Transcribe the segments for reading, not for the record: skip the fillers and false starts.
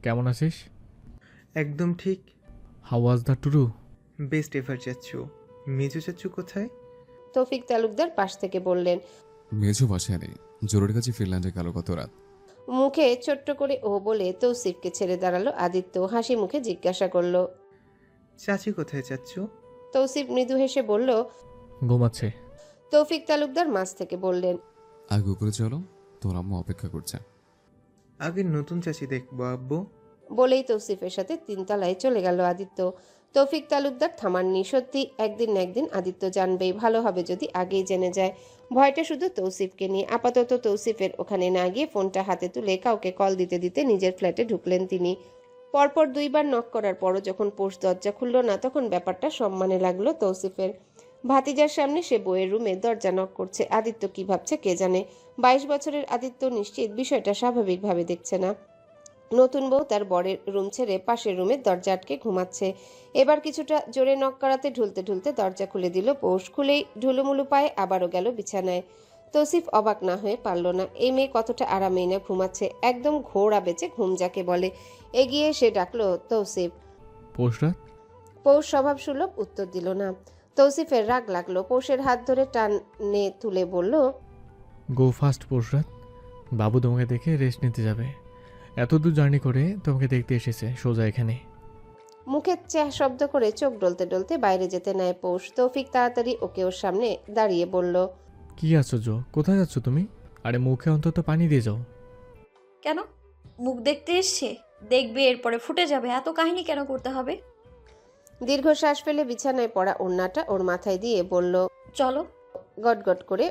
কেমন আছিস? একদম ঠিক। How was the tour? Best ever চাচ্ছু। মেজো চাচ্ছু কোথায়? তৌফিক তালুকদার পাশ থেকে বললেন। মেঝো বাসায় নেই, জরুরি কাছে ফিনল্যান্ডে গেল গত রাত। মুখে ছোট্ট করে ও বলে তৌসিফকে ছেড়ে দাঁড়ালো আদিত্য। হাসি মুখে জিজ্ঞাসা করলো, চাচি কোথায় চাচ্ছু? তৌসিফ মৃদু হেসে বলল। ঘুমাচ্ছে। তৌফিক তালুকদার মাঝ থেকে বললেন, আগে উপরে চলো, তোর আম্মু অপেক্ষা করছে। আগে নতুন চাচি দেখবো আব্বু। বলেই তৌসিফের সাথে তিনতলায় চলে গেল আদিত্য। তৌফিক তালুকদার থামাননি। সত্যি একদিন না একদিন আদিত্য জানবেই, ভালো হবে যদি আগেই জেনে যায়। ভয়টা শুধু তৌসিফকে নিয়ে। আপাতত তৌসিফের ওখানে না গিয়ে ফোনটা হাতে তুলে কাউকে কল দিতে দিতে নিজের ফ্ল্যাটে ঢুকলেন তিনি। পরপর দুইবার নক করার পরও যখন পোস্ট দরজা খুলল না, তখন ব্যাপারটা সম্মানে লাগলো তৌসিফের। ভাতিজার সামনে সে বইয়ের রুমে দরজা নক করছে। আদিত্য কি ভাবছে কে জানে। 22 বছরের আদিত্য নিশ্চিত বিষয়টা স্বাভাবিকভাবে দেখছে না। নতুন বউ তার বরের রুম ছেড়ে পাশের রুমের দরজা আটকে ঘুমাচ্ছে। এবার কিছুটা জোরে নক করাতে ঢুলতে ঢুলতে দরজা খুলে দিল পৌষ। খুলেই ঢুলুমুলু পায়ে আবারও গেল বিছানায়। তৌসিফ অবাক না হয়ে পারল না। এই মেয়ে কতটা আরামেই না ঘুমাচ্ছে, একদম ঘোড়া বেচে ঘুম যাকে বলে। এগিয়ে সে ডাকলো, তৌসিফ। পোষরাত? পৌষ স্বভাব সুলভ উত্তর দিল না। তৌসিফের রাগ লাগলো। পৌষের হাত ধরে টানে তুলে বলল, গো ফাস্ট পোষরাত। বাবু তোমাকে দেখে রেস্ট নিতে যাবে। এত দূর জার্নি করে তোমাকে দেখতে এসেছে সোজা এখানে। মুখে চ্যাহ শব্দ করে চোখ ডলতে ডলতে বাইরে যেতে নেয় পৌষ। তৌফিক তাড়াতাড়ি ওকে ওর সামনে দাঁড়িয়ে বলল, কি আশ্চর্য, কোথায় যাচ্ছ তুমি? আরে মুখে অন্তত পানি দিয়ে যাও। কেন? মুখ দেখতে এসছে, দেখবে এরপরে ফুটে যাবে। এত কাহিনী কেন করতে হবে? দীর্ঘশ্বাস ফেলে বিছানায় পড়া ওড়নাটা ওর মাথায় দিয়ে বলল। চলো। গটগট করে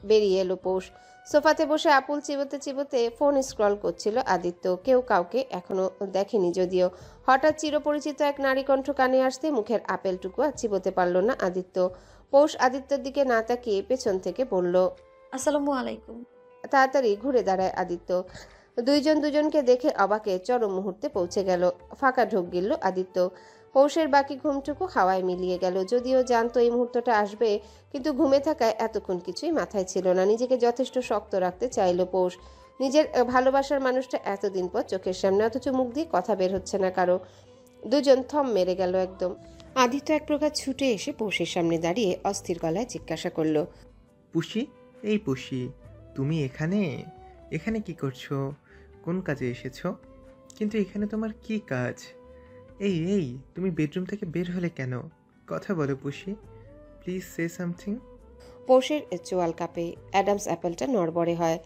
বেরিয়ে এলো পৌষ। সোফাতে বসে আপুল চিবোতে চিবোতে ফোন স্ক্রল করছিল আদিত্য। কেউ কাউকে এখনো দেখেনি যদিও। হঠাৎ চিরপরিচিত এক নারী কণ্ঠ কানে আসতে মুখের আপেলটুকু আর চিবোতে পারল না আদিত্য। পৌষ আদিত্যর দিকে না তাকিয়ে পেছন থেকে বলল, আসসালামু আলাইকুম। তাড়াতাড়ি ঘুরে দাঁড়ায় আদিত্য। দুইজন দুজনকে দেখে অবাকে চরম মুহূর্তে পৌঁছে গেল। ফাঁকা ঢোক গিলল আদিত্য। পৌষের বাকি ঘুমটুকু হাওয়ায় মিলিয়ে গেল। যদিও জানতো এই মুহূর্তটা আসবে, কিন্তু ঘুমে থাকায় এতক্ষণ কিছুই মাথায় ছিল না। নিজেকে যথেষ্ট শক্ত রাখতে চাইল পৌষ। নিজের ভালোবাসার মানুষটা এতদিন পর চোখের সামনে, অথচ মুখ দিয়ে কথা বের হচ্ছে না কারো। দুজন থম মেরে গেল একদম। আদিত্য এক প্রকার ছুটে এসে পৌষের সামনে দাঁড়িয়ে অস্থির গলায় জিজ্ঞাসা করলো, পুষি, এই পুষি, তুমি এখানে? এখানে কি করছো? কোন কাজে এসেছো? কিন্তু এখানে তোমার কি কাজ? এই এই, তুমি বেডরুম থেকে বের হলে কেন? কথা বলো পুষি, প্লিজ সে সামথিং। পৌষের চোয়াল কাঁপে। অ্যাডামস অ্যাপেলটা নড়বড়ে হয়।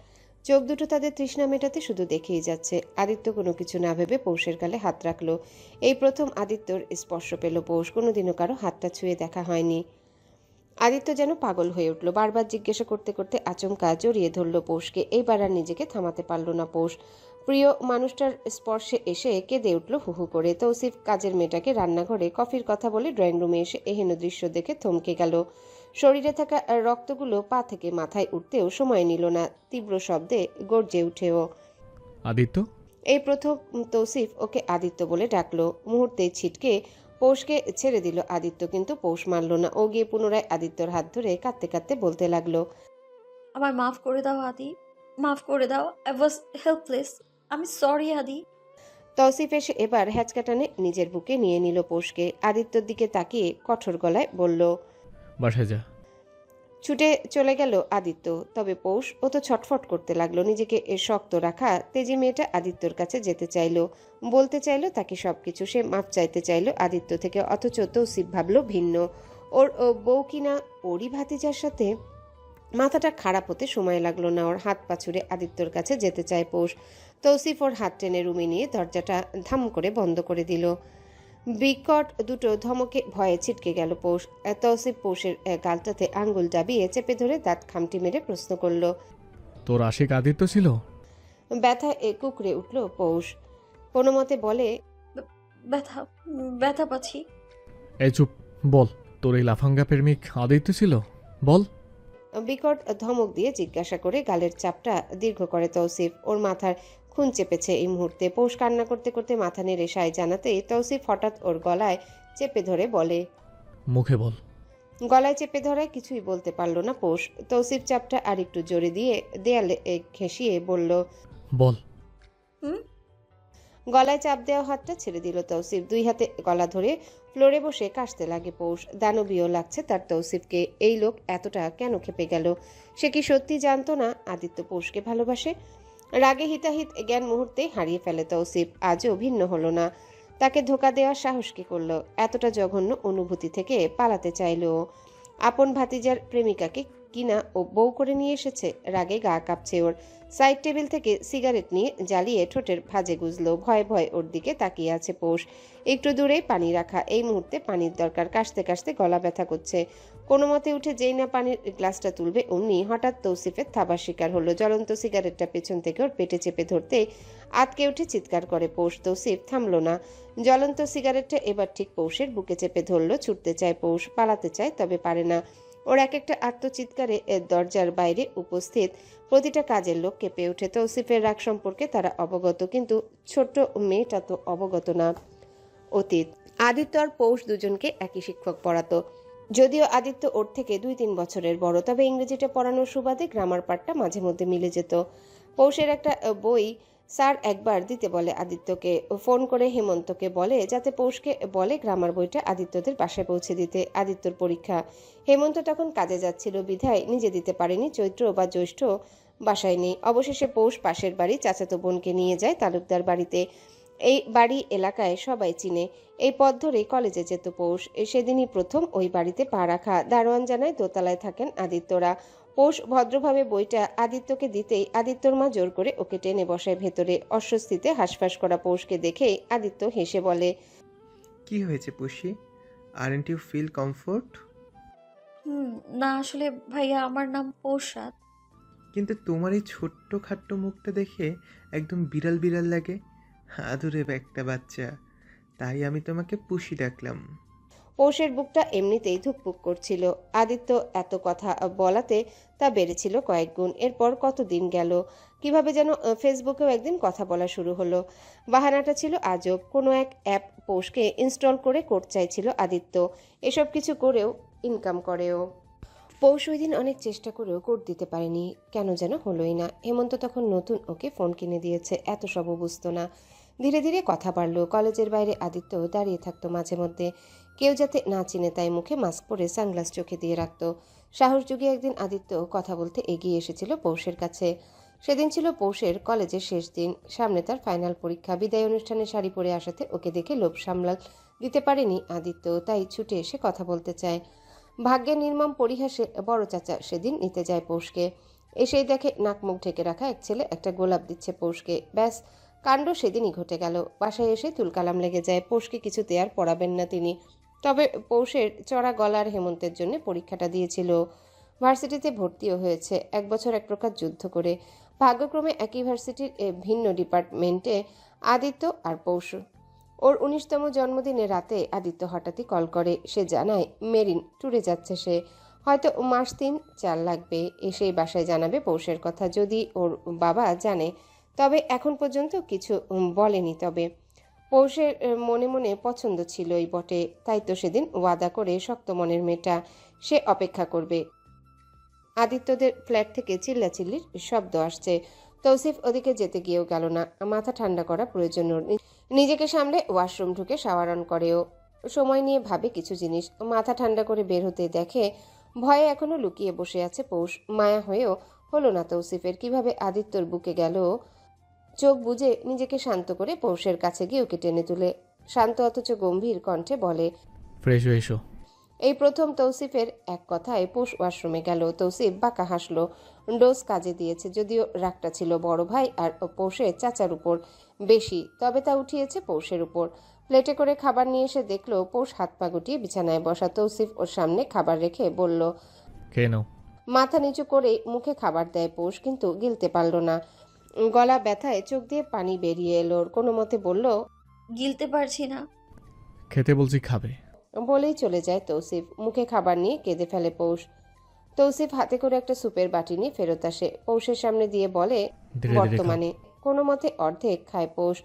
চোখ দুটো তাদের তৃষ্ণা মেটাতে শুধু দেখেই যাচ্ছে। আদিত্য কোনো কিছু না ভেবে পৌষের গালে হাত রাখলো। এই প্রথম আদিত্যর স্পর্শ পেল পৌষ। কোনোদিনও কারো হাতটা ছুঁয়ে দেখা হয়নি। আদিত্য যেন পাগল হয়ে উঠল। বারবার জিজ্ঞাসা করতে করতে আচমকা জড়িয়ে ধরল পৌষকে। এইবার আর নিজেকে থামাতে পারল না পৌষ। প্রিয় মানুষটার স্পর্শে এসে কেঁদে উঠল হু হু করে। তৌসিফ কাজের মেয়েটাকে রান্নাঘরে কফির কথা বলে ড্রয়িং রুমে এসে এহেন দৃশ্য দেখে থমকে গেল। শরীরে থাকা রক্তগুলো পা থেকে মাথায় উঠতেও সময় নিল না। তীব্র শব্দে গর্জে উঠেও। আদিত্য? এই প্রথম তৌসিফ ওকে আদিত্য বলে ডাকলো। মুহূর্তে ছিটকে পৌষকে ছেড়ে দিল আদিত্য, কিন্তু পৌষ মানল না। ও গিয়ে পুনরায় আদিত্যর হাত ধরে কাঁদতে কাঁদতে বলতে লাগলো, আমায় মাফ করে দাও আদি, মাফ করে দাও। I was helpless. আমি সরি আদি। তৌসিফ এসে এবার হ্যাচকা টানে নিজের বুকে নিয়ে নিল পৌষকে। আদিত্যর দিকে তাকিয়ে কঠোর গলায় বলল, বাসায় যা। ছুটে চলে গেল আদিত্য। তবে পৌষ ও তো ছটফট করতে লাগলো। নিজেকে শক্ত রাখা তেজি মেয়েটা আদিত্যর কাছে যেতে চাইলো, বলতে চাইলো তাকে সবকিছু। সে মাপ চাইতে চাইলো আদিত্য থেকে, অথচ তৌসিফ ভাবলো ভিন্ন। ওর বউ কিনা ওরই ভাতিজার সাথে। মাথাটা খারাপ হতে সময় লাগলো না ওর। হাত পা ছুড়ে আদিত্যর কাছে যেতে চায় পৌষ। তৌসিফ ওর হাত টেনে রুমে নিয়ে দরজাটা ধাম করে বন্ধ করে দিল। বিকট দুটো ধমকে ভয়ে ছিটকে গেল পৌষ। তৌসিফ পৌষের গালটাতে আঙ্গুল ডাবিয়ে চেপে ধরে দাঁত খামটি মেরে প্রশ্ন করল। তোর আশিক আদিত্য ছিল? ব্যথায় কুকড়ে উঠল পৌষ। কোনো মতে বলে, ব্যথা, ব্যথা পাচ্ছি। এই চুপ, বল। তোর এই লাফাঙ্গা প্রেমিক আদিত্য ছিল? বল। বিকট ধমক দিয়ে জিজ্ঞাসা করে গালের চাপটা দীর্ঘ করে তৌসিফ। ওর মাথার খুন চেপেছে এই মুহূর্তে। পৌষ কান্না করতে করতে মাথা নেড়ে সায় জানাতেই তৌসিফ হঠাৎ ওর গলায় চেপে ধরে বলে, মুখে বল। গলায় চেপে ধরায় কিছুই বলতে পারল না পৌষ। তৌসিফ চাপটা আর একটু জোরে দিয়ে দেয়ালে ঘেঁষিয়ে বলল, বল। হুম। গলায় চাপ দেওয়া হাতটা ছেড়ে দিল তৌসিফ। দুই হাতে গলা ধরে ফ্লোরে বসে কাশতে লাগে পৌষ। দানবীয় লাগছে তার তৌসিফকে। এই লোক এতটা কেন খেপে গেল? সে কি সত্যি জানতো না আদিত্য পৌষকে ভালোবাসে? রাগে হিতাহিত জ্ঞান মুহূর্তে হারিয়ে ফেলে তৌসিফ। আজও ভিন্ন হলো না। তাকে ধোঁকা দেওয়ার সাহস কি করলো? এতটা জঘন্য অনুভূতি থেকে পালাতে চাইলো। আপন ভাতিজার প্রেমিকাকে কিনা ও বউ করে নিয়ে এসেছে। রাগে গা কাঁপছে ওর। সাইড টেবিল থেকে সিগারেট নিয়ে জ্বালিয়ে ঠোঁটের ভাঁজে গুজলো। ভয়ে ভয়ে ওর দিকে তাকিয়ে আছে পৌষ। একটু দূরেই পানি রাখা। এই মুহূর্তে পানির দরকার। কাশতে কাশতে গলা ব্যথা করছে। কোনো মতে উঠে যেই না পানির গ্লাসটা তুলবে অমনি হঠাৎ তৌসিফের থাবার শিকার হলো। জ্বলন্ত সিগারেটটা পেছন থেকে ওর পেটে চেপে ধরতে আতকে উঠে চিৎকার করে পৌষ। তৌসিফ থামলো না। জ্বলন্ত সিগারেটটা এবার ঠিক পৌষের বুকে চেপে ধরলো। ছুটতে চায় পৌষ, পালাতে চায়, তবে পারে না। ওর এক একটা আত্মচিৎকারে দরজার বাইরে উপস্থিত প্রতিটা কাজের লোক কেঁপে ওঠে। তৌসিফের রাগ সম্পর্কে তারা অবগত, কিন্তু ছোট্ট মেয়েটা তো অবগত না। অতীত। আদিত্য আর পৌষ দুজনকে একই শিক্ষক পড়াতো। যদিও আদিত্য ওর থেকে 2-3 বছরের বড়, তবে ইংরেজিটা পড়ানোর সুবাদে গ্রামার পার্টটা মাঝে মধ্যে মিলে যেত। পৌষের একটা বই স্যার একবার দিতে বলে আদিত্যকে। ফোন করে হেমন্তকে বলে যাতে পৌষকে বলে গ্রামার বইটা আদিত্যদের বাসায় পৌঁছে দিতে। আদিত্যর পরীক্ষা। হেমন্ত তখন কাজে যাচ্ছিল বিধায় নিজে দিতে পারেনি। চৈত্র বা জ্যৈষ্ঠ বাসায় নেই। অবশেষে পৌষ পাশের বাড়ি চাচাতো বোনকে নিয়ে যায় তালুকদার বাড়িতে। এই বাড়ি এলাকায় সবাই চিনে। এই পথ ধরেই কলেজে যেত পৌষ। সেদিনই প্রথম ওই বাড়িতে পা রাখা। দারোয়ান জানায় দোতলায় থাকেন আদিত্যরা। পৌষ ভদ্রভাবে বইটা আদিত্যকে দিতেই আদিত্যর মা জোর করে ওকে টেনে বসায় ভেতরে। অস্বস্তিতে হাঁসফাঁস করা পৌষকে দেখেই আদিত্য হেসে বলে, কি হয়েছে পুষি? Aren't you feel comfort? হুম, না আসলে ভাইয়া আমার নাম পৌষরাত। কিন্তু তোমার এই ছোট্ট খাট্ট মুখটা দেখে একদম বিড়াল বিড়াল লাগে। আদুরে একটা বাচ্চা, তাই আমি তোমাকে পুষি ডাকলাম। পৌষের বুকটা এমনিতেই ধুকপুক করছিল। আদিত্য এত কথা বলাতে তা বেড়েছিল কয়েক গুণ। এরপর কতদিন গেল, কিভাবে যেন ফেসবুকেও একদিন কথা বলা শুরু হলো। বাহানাটা ছিল আজব। কোনো এক অ্যাপ পৌষকে ইনস্টল করে কোড চাইছিল আদিত্য। এসব কিছু করেও ইনকাম করেও। পৌষ ওই দিন অনেক চেষ্টা করেও কোড দিতে পারেনি। কেন যেন হলোই না। হেমন্ত তখন নতুন ওকে ফোন কিনে দিয়েছে, এত সবও বুঝতো না। ধীরে ধীরে কথা বাড়ল। কলেজের বাইরে আদিত্য দাঁড়িয়ে থাকতো মাঝে মধ্যে। কেউ যাতে না চিনে তাই মুখে মাস্ক পরে সানগ্লাস চোখে দিয়ে রাখতো। সাহস যুগে একদিন আদিত্য কথা বলতে এগিয়ে এসেছিল পৌষের কাছে। সেদিন ছিল পৌষের কলেজের শেষ দিন। সামনে তার ফাইনাল পরীক্ষা। বিদায় অনুষ্ঠানে শাড়ি পরে আসাতে ওকে দেখে লোভ সামলাল দিতে পারেনি আদিত্য, তাই ছুটে এসে কথা বলতে চায়। ভাগ্যের নির্মম পরিহাসে বড় চাচা সেদিন নিতে যায় পৌষকে। এসেই দেখে নাক মুখ ঢেকে রাখা এক ছেলে একটা গোলাপ দিচ্ছে পৌষকে। ব্যাস, কাণ্ড সেদিনই ঘটে গেল। বাসায় এসে তুলকালাম লেগে যায়। পৌষকে কিছুতে আর পড়াবেন না তিনি। তবে পৌষের চড়া গলার হেমন্তের জন্য পরীক্ষাটা দিয়েছিল। ভার্সিটিতে ভর্তিও হয়েছে, 1 বছর এক প্রকার যুদ্ধ করে। ভাগ্যক্রমে একই ভার্সিটির ভিন্ন ডিপার্টমেন্টে আদিত্য আর পৌষ। ওর 19তম জন্মদিনে রাতে আদিত্য হঠাৎই কল করে। সে জানায় মেরিন ট্যুরে যাচ্ছে সে। হয়তো মাস 3-4 লাগবে। এসেই বাসায় জানাবে পৌষের কথা। যদি ওর বাবা জানে, তবে এখন পর্যন্ত কিছু বলেনি। তবে পৌষের মনে মনে পছন্দ ছিলই বটে। তাই তো সেদিন ওয়াদা করে শক্ত মনের মেয়েটা। সে অপেক্ষা করবে। আদিত্যদের ফ্ল্যাট থেকে চিল্লাচিল্লির শব্দ আসছে। তৌসিফ ওদিকে যেতে গিয়েও গেল না। মাথা ঠান্ডা করা প্রয়োজন ওর। নিজেকে সামলে ওয়াশরুম ঢুকে শাওয়ার অন করেও। সময় নিয়ে ভাবে কিছু জিনিস। মাথা ঠান্ডা করে বের হতে দেখে ভয়ে এখনো লুকিয়ে বসে আছে পৌষ। মায়া হয়েও হলো না তৌসিফের। কিভাবে আদিত্যর বুকে গেল। চোখ বুজে নিজেকে শান্ত করে পৌষের কাছে গিয়ে ওকে টেনে তুলে শান্ত অথচ গম্ভীর কণ্ঠে বলে, ফ্রেশ হয়ে এসো। এই প্রথম তৌসিফের এক কথায় পৌষ ওয়াশরুমে গেল। তৌসিফ বাঁকা হাসলো। ডোজ কাজে দিয়েছে। যদিও রাগটা ছিল বড় ভাই আর পৌষের চাচার উপর বেশি, তবে তা উঠিয়েছে পৌষের উপর। প্লেটে করে খাবার নিয়ে এসে দেখলো পৌষ হাত পা গুটিয়ে বিছানায় বসা। তৌসিফ ওর সামনে খাবার রেখে বলল, খেয়ে নাও। মাথা নিচু করে মুখে খাবার দেয় পৌষ, কিন্তু গিলতে পারল না। গলা ব্যথায় চোখ দিয়ে পানি বেরিয়ে এলো। কোনো মতে বলল, গিলতে পারছি না। খেতে বলছি খাবে। বলেই চলে যায় তৌসিফ। মুখে খাবার নিয়ে কেঁদে ফেলে পৌষ। তৌসিফ হাতে করে একটা সুপের বাটি নিয়ে ফেরত আসে। পৌষের সামনে দিয়ে বলে, ধীরে ধীরে খাও। বর্তমানে কোনো মতে অর্ধেক খায় পৌষ।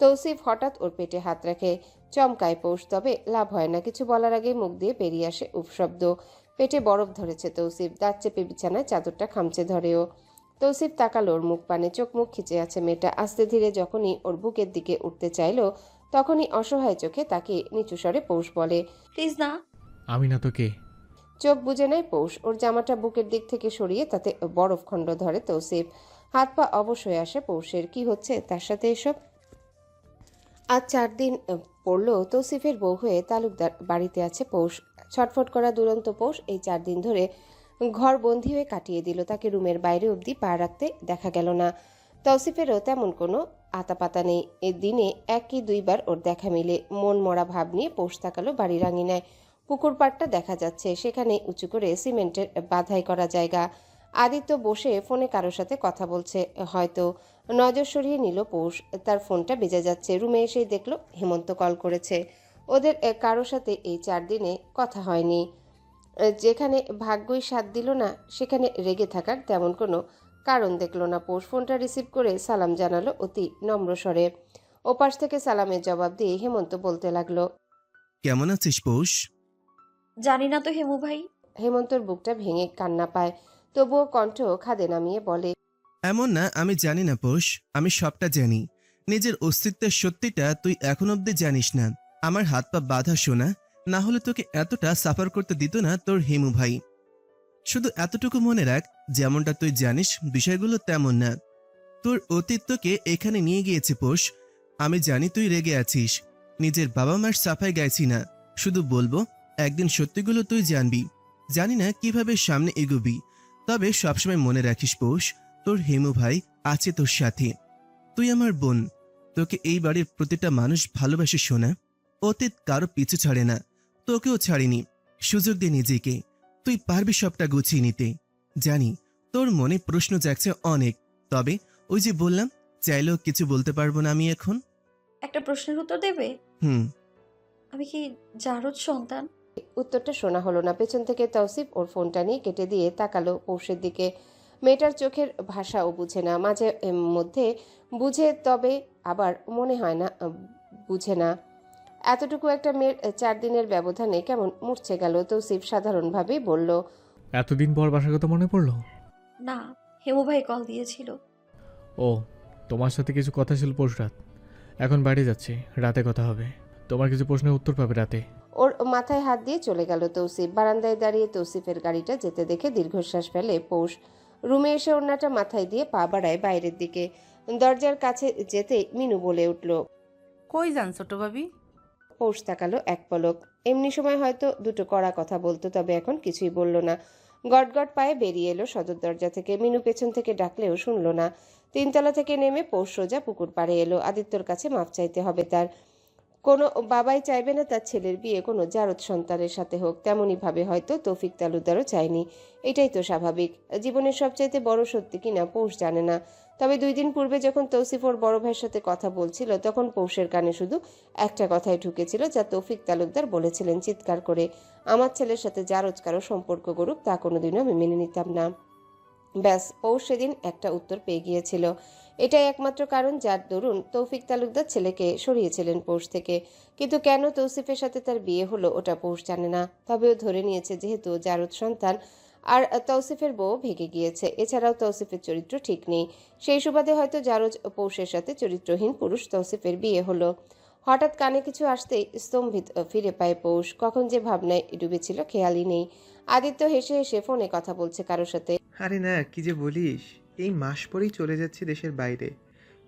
তৌসিফ হঠাৎ ওর পেটে হাত রাখে। চমকায় পৌষ, তবে লাভ হয় না। কিছু বলার আগে মুখ দিয়ে বেরিয়ে আসে উফ শব্দ। পেটে বরফ ধরেছে তৌসিফ। দাঁত চেপে বিছানায় চাদরটা খামচে ধরেও। তৌসিফ তাকালো ওর মুখ পানে, চোখ মুখ খিচে আছে মেয়েটা। আস্তে ধীরে যখনই ওর বুকের দিকে উঠতে চাইলো তখনই অসহায় চোখে তাকে নিচু স্বরে পৌষ বলে। প্লিজ না। আমি না তো কে? চোখ বুজে নেয় পৌষ। ওর জামাটা বুকের দিক থেকে সরিয়ে তাতে বরফ খণ্ড ধরে তৌসিফ। হাত পা অবশ হয়ে আসে পৌষের। কি হচ্ছে তার সাথে এসব? আজ 4 দিন পড়লো তৌসিফের বউ হয়ে তালুকদার বাড়িতে আছে পৌষ। ছটফট করা দুরন্ত পৌষ এই 4 দিন ধরে ঘর বন্দি হয়ে কাটিয়ে দিল। তাকে রুমের বাইরে অবধি পা রাখতে দেখা গেল না। তৌসিফেরও তেমন কোনো আতাপাতা নেই। এ দিনে 1 কি 2 বার ওর দেখা মিলে। মন মরা ভাব নিয়ে পৌষ তাকালো বাড়ির আঙিনায়। পুকুর পাড়টা দেখা যাচ্ছে, সেখানে উঁচু করে সিমেন্টের বাধাই করা জায়গা। আদিত্য বসে ফোনে কারোর সাথে কথা বলছে হয়তো। নজর সরিয়ে নিল পৌষ। তার ফোনটা বেজে যাচ্ছে। রুমে এসেই দেখলো হেমন্ত কল করেছে। ওদের কারোর সাথে এই 4 দিনে কথা হয়নি। যেখানে ভাগ্যই সাথ দিল না সেখানে রেগে থাকার তেমন কোনো কারণ দেখল না পৌষ। ফোনটা রিসিভ করে সালাম জানালো অতি নম্র স্বরে। ওপাশ থেকে সালামের জবাব দিয়ে হেমন্ত বলতে লাগলো। কেমন আছিস পৌষ? জানি না তো হেমু ভাই। হেমন্তর বুকটা ভেঙে কান্না পায়, তবুও কণ্ঠ খাদে নামিয়ে বলে। এমন না আমি জানি না পৌষ, আমি সবটা জানি। নিজের অস্তিত্বের সত্যিটা তুই এখন অব্দি জানিস না। আমার হাত পা বাঁধা শোনা, না হলে তোকে এতটা সাফার করতে দিত না তোর হেমু ভাই। শুধু এতটুকু মনে রাখ, যেমনটা তুই জানিস বিষয়গুলো তেমন না। তোর অতীত তোকে এখানে নিয়ে গিয়েছে পৌষ। আমি জানি তুই রেগে আছিস। নিজের বাবা মার সাফাই গাইছি না, শুধু বলবো একদিন সত্যিগুলো তুই জানবি। জানি না কিভাবে সামনে এগোবি, তবে সবসময় মনে রাখিস পৌষ, তোর হেমু ভাই আছে তোর সাথে। তুই আমার বোন, তোকে এই বাড়ির প্রতিটা মানুষ ভালোবাসে শোনা। অতীত কারো পিছু ছাড়ে না, তোকেও ছাড়িনি। সুযোগ দে নিজেকে, তুই পারবি সবটা গুছিয়ে নিতে। জানি তোর মনে প্রশ্ন জাগছে অনেক, তবে ওই যে বললাম চাইলেও কিছু বলতে পারবো না আমি এখন। একটা প্রশ্নের উত্তর দেবে? হুম। আমি কি জারদ সন্তান? উত্তরটা শোনা হলো না। পেছন থেকে তৌসিফ ওর ফোনটা নিয়ে কেটে দিয়ে তাকালো পৌষের দিকে। মেয়েটার চোখের ভাষাও বুঝে না, মাঝে মধ্যে বুঝে তবে আবার মনে হয় না বুঝে না। এতটুকু একটা মেয়ের 4 দিনের ব্যবধানে কেমন মূর্ছে গেল। তৌসিফ সাধারণভাবেই বলল। এতদিন পর বাসার কথা মনে পড়লো? না, হেমু ভাই কল দিয়েছিল। ও, তোমার সাথে কিছু কথা ছিল পরশু রাত। এখন বাড়ি যাচ্ছি, রাতে কথা হবে। তোমার কিছু প্রশ্নের উত্তর পাবে রাতে। ওর মাথায় হাত দিয়ে চলে গেল তৌসিফ। বারান্দায় দাঁড়িয়ে তৌসিফের গাড়িটা যেতে দেখে দীর্ঘশ্বাস ফেলে পৌষ। রুমে এসে ওড়নাটা মাথায় দিয়ে পা বাড়ায় বাইরের দিকে। দরজার কাছে যেতেই মিনু বলে উঠল। কই যান ছোট ভাবি? পৌষ তাকালো এক পলক। এমনি সময় হয়তো দুটো কড়া কথা বলতো, তবে এখন কিছুই বলল না। গটগট পায়ে বেরিয়ে এলো সদর দরজা থেকে। মিনু পেছন থেকে ডাকলেও শুনল না। 3 তলা থেকে নেমে পৌষ সোজা পুকুর পাড়ে এলো। আদিত্যর কাছে মাপ চাইতে হবে তার। কোনো বাবাই চাইবে না তার ছেলের বিয়ে কোনো জারদ সন্তানের সাথে হোক। তেমনই ভাবে হয়তো তৌফিক তালুকদারও চায়নি। এটাই তো স্বাভাবিক। জীবনের সবচাইতে বড় সত্যি কিনা পৌষ জানে না। তবে 2 দিন পূর্বে যখন তৌসিফ ওর বড় ভাইয়ের সাথে কথা বলছিল তখন পৌষের কানে শুধু একটা কথাই ঢুকেছিল, যা তৌফিক তালুকদার বলেছিলেন চিৎকার করে। আমার ছেলের সাথে জারজ কারো সম্পর্ক করুক তা কোনোদিনও আমি মেনে নিতাম না। ব্যাস, পৌষ সেদিন একটা উত্তর পেয়ে গিয়েছিল। এটাই একমাত্র কারণ যার দরুন তৌফিক তালুকদার ছেলেকে সরিয়েছিলেন পৌষ থেকে। কিন্তু কেন তৌসিফের সাথে তার বিয়ে হলো ওটা পৌষ জানে না। তবেও ধরে নিয়েছে যেহেতু জারদ সন্তান আর তৌসিফের বউ ভেগে গিয়েছে। এছাড়াও তৌসিফের চরিত্র ঠিক নেই, সেই সুবাদে হয়তো জারজ পৌষের সাথে চরিত্রহীন পুরুষ তৌসিফের বিয়ে হলো। হঠাৎ কানে কিছু আসতেই স্তম্ভিত ফিরে পায় পৌষ। কখন যে ভাবনায় ডুবেছিল খেয়ালই নেই। আদিত্য হেসে হেসে ফোনে কথা বলছে কারোর সাথে। আরে না, কি যে বলিস, এই মাস পরেই চলে যাচ্ছি দেশের বাইরে।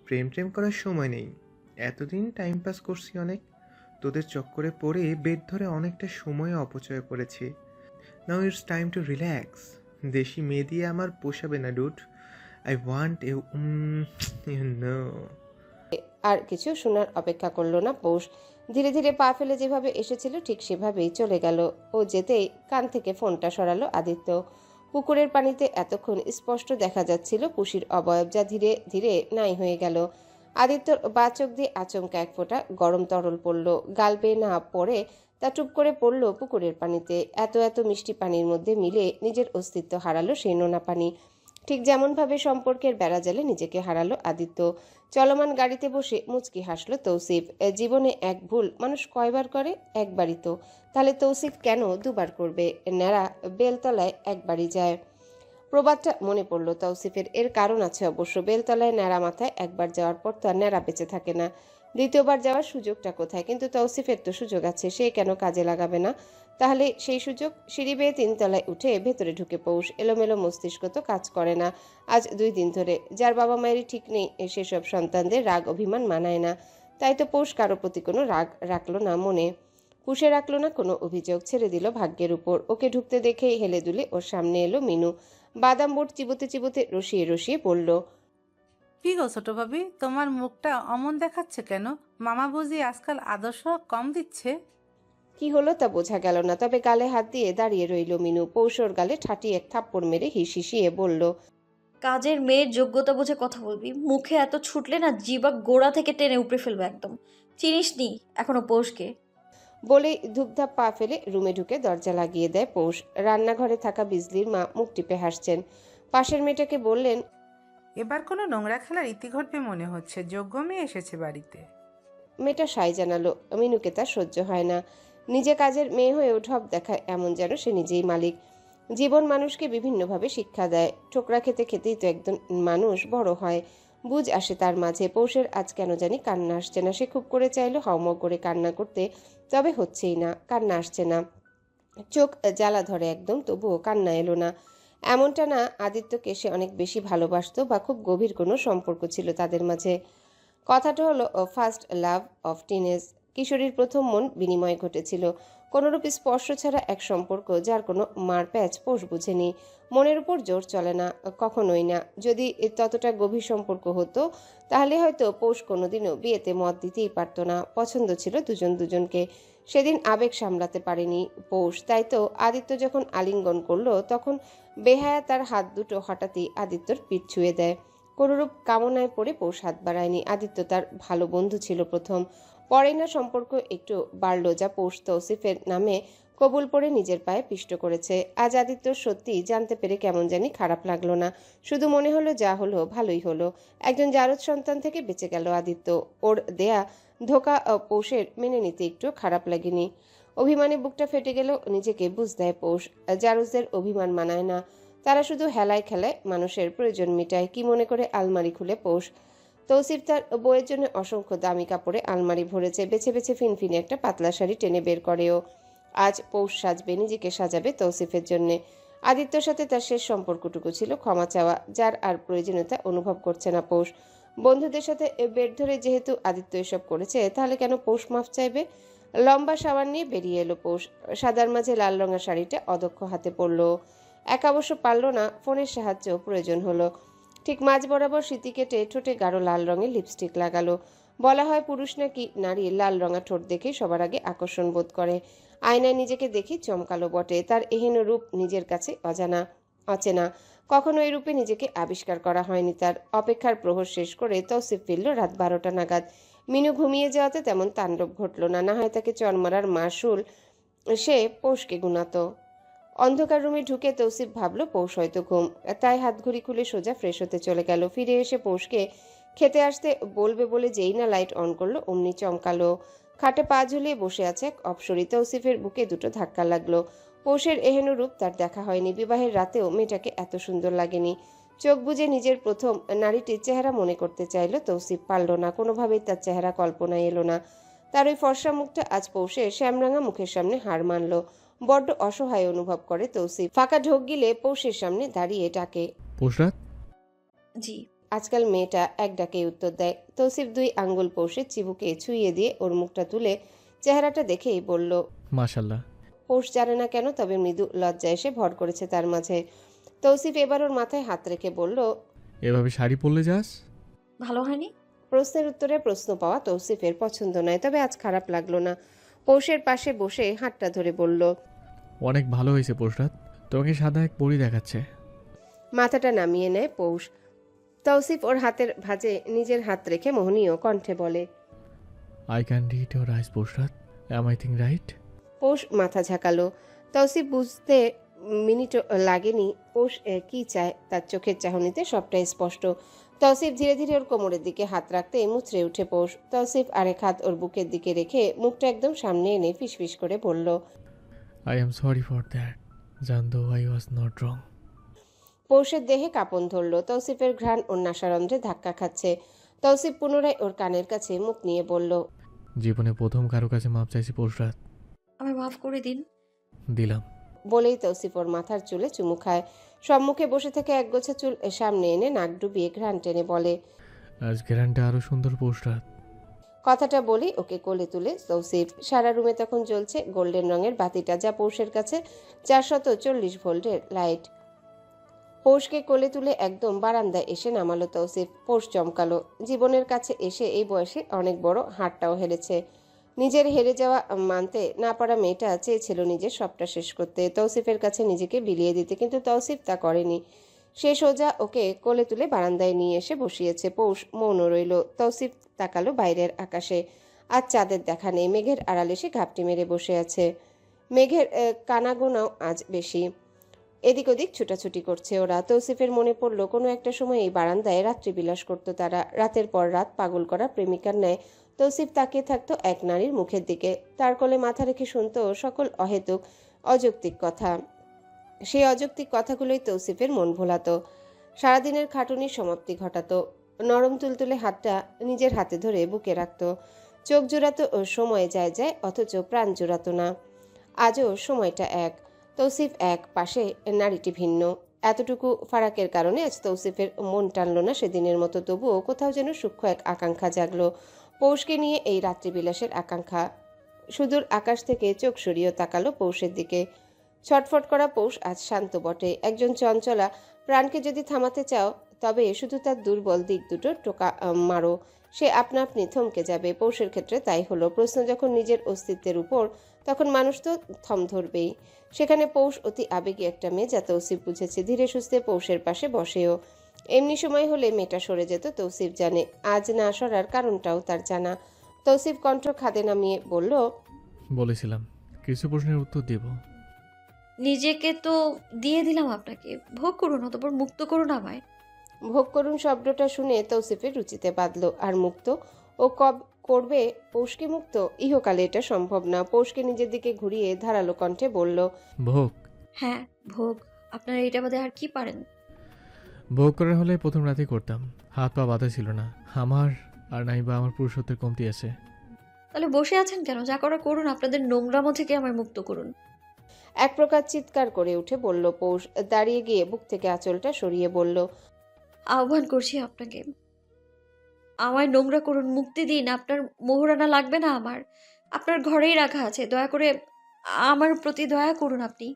প্রেম করার সময় নেই। এতদিন টাইম পাস করছি অনেক, তোদের চক্করে পড়ে বেড ধরে অনেকটা সময় অপচয় করেছি। Now it's time to relax. দেশি মেয়ে দিয়ে আমার পোষাবে না dude. I want you no. আর কিছু শোনার অপেক্ষা করলো না পৌষ। ধীরে ধীরে পা ফেলে যেভাবে এসেছিল ঠিক সেভাবেই চলে গেল। ও যেতেই কান থেকে ফোনটা সরালো আদিত্য। পুকুরের পানিতে এতক্ষণ স্পষ্ট দেখা যাচ্ছিল পুষির অবয়ব, যা ধীরে ধীরে নাই হয়ে গেল। আদিত্যর বা চোখ দিয়ে আচমকা এক ফোঁটা গরম তরল পড়ল। গাল বেয়ে না পড়ে তা টুপ করে পড়ল পুকুরের পানিতে। এত এত মিষ্টি পানির মধ্যে মিলে নিজের অস্তিত্ব হারালো সেই নোনা পানি। ঠিক যেমনভাবে সম্পর্কের বেড়াজালে নিজেকে হারালো আদিত্য। চলমান গাড়িতে বসে মুচকি হাসলো তৌসিফ। জীবনে এক ভুল মানুষ কয়বার করে? একবারই তো। তাহলে তৌসিফ কেন 2বার করবে? ন্যাড়া বেলতলায় একবারই যায়। প্রবাদটা মনে পড়ল তৌসিফের। এর কারণ আছে অবশ্য। বেলতলায় ন্যাড়া মাথায় একবার যাওয়ার পর তো আর ন্যাড়া বেঁচে থাকে না। দ্বিতীয়বার যাওয়ার সুযোগটা কোথায়? কিন্তু তৌসিফের তো সুযোগ আছে, সে কেন কাজে লাগাবে না? তাহলে সেই সুযোগ। সিঁড়ি বেয়ে 3 তলায় উঠে ভেতরে ঢুকে পৌষ। এলোমেলো মস্তিষ্ক তো কাজ করে না আজ 2 দিন ধরে। যার বাবা মায়েরই ঠিক নেই সেসব সন্তানদের রাগ অভিমান মানায় না। তাই তো পৌষ কারো প্রতি কোনো রাগ রাখলো না মনে, পুষে রাখলো না কোনো অভিযোগ, ছেড়ে দিল ভাগ্যের উপর। ওকে ঢুকতে দেখেই হেলে দুলে ওর সামনে এলো মিনু। বাদাম বোট চিবোতে চিবোতে রসিয়ে রসিয়ে বলল, কি গো ছোট ভাবি, তোমার মুখটা অমন দেখাচ্ছে কেন? মামা বুঝি আজকাল আদর্শ কম দিচ্ছে? কি হলো তা বোঝা গেল না, তবে গালে হাত দিয়ে দাঁড়িয়ে রইল মিনু। পৌষর গালে ঠাটি এক থাপ্পড় মেরে হিসিয়ে বলল, কাজের মেয়ের যোগ্যতা বুঝে কথা বলবি। মুখে এত ছুটলে না জিবা গোড়া থেকে টেনে উপড়ে ফেলবে একদম। চিনিস নি এখনো পৌষকে? বলেই ধূপধাপ পা ফেলে রুমে ঢুকে দরজা লাগিয়ে দেয় পৌষ। রান্নাঘরে থাকা বিজলির মা মুখ টিপে হাসছেন। পাশের মেয়েটাকে বললেন, এবার কোনো নোংরা খেলার ইতি ঘটবে মনে হচ্ছে, যোগ্য মেয়ে এসেছে বাড়িতে। মেয়েটা সাই জানালো। মিনুকে তার সহ্য হয় না। নিজে কাজের মেয়ে হয়েও ঢপ দেখায় এমন যেন সে নিজেই মালিক। জীবন মানুষকে বিভিন্নভাবে শিক্ষা দেয়। ঠোকরা খেতে খেতেই তো একজন মানুষ বড় হয়, বুঝ আসে তার মাঝে। পৌষের আজ কেন জানি কান্না আসছে না। সে খুব করে চাইলো হাউমাউ করে কান্না করতে, তবে হচ্ছেই না, কান্না আসছে না। চোখ জ্বালা ধরে একদম, তবুও কান্না এলো না। এমনটা না আদিত্যকে সে অনেক বেশি ভালোবাসতো বা খুব গভীর কোনো সম্পর্ক ছিল তাদের মাঝে। কথাটা হলো ফার্স্ট লাভ অফ টিনেজ। কিশোরীর প্রথম মন বিনিময় ঘটেছিল কোনোরূপ স্পর্শ ছাড়া, এক সম্পর্ক যার কোনো মার প্যাচ পোষ বুঝেনি। মনের উপর জোর চলে না, কখনোই না। যদি ততটা গভীর সম্পর্ক হতো তাহলে হয়তো পৌষ কোনোদিনও বিয়েতে মত দিতেই পারতো না। পছন্দ ছিল দুজন দুজনকে, সেদিন আবেগ সামলাতে পারেনি পৌষ। তাই তো আদিত্য যখন আলিঙ্গন করলো তখন বেহায়া তার হাত দুটো হঠাৎই আদিত্যর পিঠ ছুঁয়ে দেয়। কোনরূপ কামনায় পড়ে পৌষ হাত বাড়ায়নি। আদিত্য তার ভালো বন্ধু ছিল প্রথম, পরে না সম্পর্ক একটু বাড়লো, যা পৌষ তৌসিফের নামে কবুল পড়ে নিজের পায়ে পিষ্ট করেছে। আজ আদিত্য সত্যি জানতে পেরে কেমন জানি খারাপ লাগলো না, শুধু মনে হলো যা হলো ভালোই হলো। একজন জারদ সন্তান থেকে বেঁচে গেল আদিত্য। ওর দেয়া ধোকা পৌষের মেনে নিতে একটু খারাপ লাগেনি। অভিমানে বুকটা ফেটে গেল, নিজেকে বুঝ দেয় পৌষ। জারজদের অভিমান মানায় না, তারা শুধু হেলায় খেলায় মানুষের প্রয়োজন মিটায়। কি মনে করে আলমারি খুলে পৌষ। তৌসিফ তার বইয়ের জন্য অসংখ্য দামি কাপড়ে আলমারি ভরেছে। বেছে বেছে ফিনফিনে একটা পাতলা শাড়ি টেনে বের করেও। আজ পৌষ সাজবে, নিজেকে সাজাবে তৌসিফের জন্যে। আদিত্যর সাথে তার শেষ সম্পর্কটুকু ছিল ক্ষমা চাওয়া, যার আর প্রয়োজনীয়তা অনুভব করছে না পৌষ। বন্ধুদের সাথে বেড ধরে যেহেতু আদিত্য এসব করেছে, তাহলে কেন পৌষ মাফ চাইবে? লম্বা সাবান নিয়ে বেরিয়ে এলো পৌষ। সাদার মাঝে লাল রঙের শাড়িটা অদক্ষ হাতে পড়লো। একা অবশ্য পারল না, ফোনের সাহায্য প্রয়োজন হলো। ঠিক মাঝ বরাবর স্মৃতি কেটে ঠোঁটে গাঢ় লাল রঙের লিপস্টিক লাগালো। বলা হয় পুরুষ নাকি নারী লাল রঙা ঠোঁট দেখে সবার আগে আকর্ষণ বোধ করে। আয়নায় নিজেকে দেখে চমকালো বটে। তার এহেন রূপ নিজের কাছে অচেনা। কখনো এই রূপে নিজেকে আবিষ্কার করা হয়নি তার। অপেক্ষার প্রহর শেষ করে তৌসিফ ফিরল রাত 12টা নাগাদ। মিনু ঘুমিয়ে যাওয়াতে তেমন তাণ্ডব ঘটল না। না হয় তাকে চরমারার মাসুল সে পৌষকে গুনাতো। অন্ধকার রুমে ঢুকে তৌসিফ ভাবল পৌষ হয়তো ঘুম, তাই হাতঘড়ি খুলে সোজা ফ্রেশ হতে চলে গেল। ফিরে এসে পৌষকে খেতে আসতে বলবে বলে যেই না লাইট অন করলো, অমনি চমকালো। খাটে পা ঝুলিয়ে বসে আছে এক অপসরী। তৌসিফের বুকে দুটো ধাক্কা লাগলো। পৌষের এহেন রূপ তার দেখা হয়নি। বিবাহের রাতেও মেয়েটাকে এত সুন্দর লাগেনি। চোখ বুজে নিজের প্রথম নারীটির চেহারা মনে করতে চাইল তৌসিফ, পারল না। কোনোভাবেই তার চেহারা কল্পনায় এলো না। তার ওই ফর্সা মুখটা আজ পৌষের শ্যামরাঙা মুখের সামনে হার মানল। বড্ড অসহায় অনুভব করে তৌসিফ। ফাঁকা ঢোক গিলে পৌষের সামনে দাঁড়িয়ে ডাকে, পৌষরাত। জি। আজকাল মেয়েটা এক ডাকে উত্তর দেয়। তৌসিফ 2 আঙ্গুল পৌষের চিবুকে ছুঁয়ে দিয়ে ওর মুখটা তুলে চেহারাটা দেখেই বলল, মাশাল্লাহ। পৌষ জানে না কেন, তবে মৃদু লজ্জা এসে ভর করেছে তার মাঝে। তৌসিফ এবার ওর মাথায় হাত রেখে বলল, এভাবে শাড়ি পরলে যাস? ভালো হয়নি? প্রশ্নের উত্তরে প্রশ্ন পাওয়া তৌসিফের পছন্দ নয়, তবে আজ খারাপ লাগলো না। পৌষের পাশে বসে হাতটা ধরে বলল, অনেক ভালো হয়েছে পৌষরাত, তোমাকে সাদা এক পরি দেখাচ্ছে। মাথাটা নামিয়ে নেয় পৌষ। তৌসিফ ওর হাতের ভাঁজে নিজের হাত রেখে মোহনীয় কণ্ঠে বলে, I can read your eyes Poushrat, am I think right? Poush মাথা ঝাঁকালো। তৌসিফ বুঝতে মিনিটও লাগেনি পৌষ কি চায়। তার চোখের চাহনিতে সবটাই স্পষ্ট। তৌসিফ ধীরে ধীরে ওর কোমরের দিকে হাত রাখতে মুচড়ে উঠে পৌষ। তৌসিফ আরেক হাত ওর বুকের দিকে রেখে মুখটা একদম সামনে এনে ফিসফিস করে বলল, I am sorry for that, জান though I was not wrong. পৌষের দেহে কাঁপন ধরল। তৌসিফের ঘ্রাণ ওর নাসারন্ধ্রে ধাক্কা খাচ্ছে। তৌসিফ পুনরায় ওর কানের কাছে মুখ নিয়ে বলল, জীবনে প্রথম কারো কাছে মাপ চাইছি পৌষরাত। আমায় মাফ করে দিন। দিলাম। বলেই তৌসিফ ওর মাথার চুলে চুমু খায়। সম্মুখে বসে থেকে একগোছা চুল সামনে এনে নাক ডুবিয়ে ঘ্রাণ টেনে বলে, আজ ঘেরানটা আরো সুন্দর পৌষরাত। কথাটা বলেই ওকে কোলে তুলে তৌসিফ। সারা রুমে তখন জ্বলছে গোল্ডেন রঙের বাতিটা, যা পৌষের কাছে 440 ভোল্টের লাইট। পৌষকে কোলে তুলে একদম বারান্দায় এসে নামালো তৌসিফ। পৌষ চমকালো। জীবনের কাছে এসে এই বয়সে অনেক বড় হারটাও হেরেছে। নিজের হেরে যাওয়া মানতে না পারা মেয়েটা চেয়েছিল নিজের সবটা শেষ করতে, তৌসিফের কাছে নিজেকে বিলিয়ে দিতে, কিন্তু তৌসিফ তা করেনি। সে সোজা ওকে কোলে তুলে বারান্দায় নিয়ে এসে বসিয়েছে। পৌষ মৌন রইল। তৌসিফ তাকালো বাইরের আকাশে। আজ চাঁদের দেখা নেই। মেঘের আড়ালে সে ঘাপটি মেরে বসে আছে। মেঘের কানাগোনাও আজ বেশি। এদিক ওদিক ছুটাছুটি করছে ওরা। তৌসিফের মনে পড়ল কোনো একটা সময় এই বারান্দায় রাত্রিবিলাস করতো তারা। রাতের পর রাত পাগল করা প্রেমিকার ন্যায় তৌসিফ তাকিয়ে থাকতো এক নারীর মুখের দিকে। তার কোলে মাথা রেখে শুনতো সকল অহেতুক অযৌক্তিক কথা। সেই অযৌক্তিক কথাগুলোই তৌসিফের মন ভোলাতো, সারাদিনের খাটুনির সমাপ্তি ঘটাতো। নরম তুলতুলে হাতটা নিজের হাতে ধরে বুকে রাখত। চোখ জোড়াতো সময় যায় যায়, অথচ প্রাণ জোড়াতো না। আজও সময়টা এক, তৌসিফ এক, পাশে নারীটি ভিন্ন। এতটুকু ফারাকের কারণে আজ তৌসিফের মন টানল না সেদিনের মতো, তবুও কোথাও যেন সূক্ষ্ম এক আকাঙ্ক্ষা জাগলো। পৌষকে নিয়ে এই রাত্রিবিলাসের আকাঙ্ক্ষা। সুদূর আকাশ থেকে চোখ সরিয়ে তাকালো পৌষের দিকে। ছটফট করা পৌষ আজ শান্ত বটে। একজন চঞ্চলা প্রাণকে যদি থামাতে চাও, তবে শুধু তার দুর্বল দিক দুটো টোকা মারো, সে আপনা আপনি থমকে যাবে। পৌষের ক্ষেত্রে তাই হলো। প্রশ্ন যখন নিজের অস্তিত্বের উপর, তখন মানুষ তো থম ধরবেই। সেখানে পৌষ অতি আবেগী একটা মেয়ে, যা তৌসিফ বুঝেছে। ধীরে সুস্থে পৌষের পাশে বসেও। এমনি সময় হলে মেয়েটা সরে যেত, তৌসিফ জানে। আজ না সরার কারণটাও তার জানা। তৌসিফ কণ্ঠ খাদে নামিয়ে বলল, বলেছিলাম কিছু প্রশ্নের উত্তর দেব। নিজেকে তো দিয়ে দিলাম আপনাকে, ভোগ করুন, অতঃপর মুক্ত করুন আমায়। ভোগ করুন শব্দটা শুনে তৌসিফের রুচিতে বাঁধল। আর মুক্ত ও কব করবে পৌষকে মুক্ত? ইহকালে এটা সম্ভব না। পৌষকে নিজের দিকে ঘুরিয়ে ধারালো কণ্ঠে বলল, ভোগ হ্যাঁ, ভোগ। আপনারা এটা বাদে আর কি পারেন? ভোগ করার হলে প্রথম রাতেই করতাম। হাত পা বাঁধা ছিল না আমার, আর নাই বা আমার পুরুষত্বের কমতি আছে। তাহলে বসে আছেন কেন? যা করা করুন, আপনাদের নোংরামো থেকে আমায় মুক্ত করুন। এক প্রকার চিৎকার করে উঠে বলল পৌষ। দাঁড়িয়ে গিয়ে বুক থেকে আঁচলটা সরিয়ে বলল, আহ্বান করছি আপনাকে, আমায় নোংরা করুন, মুক্তি দিন। আপনার মোহরানা লাগবে না আমার, আপনার ঘরেই রাখা আছে। দয়া করে আমার প্রতি দয়া করুন আপনি।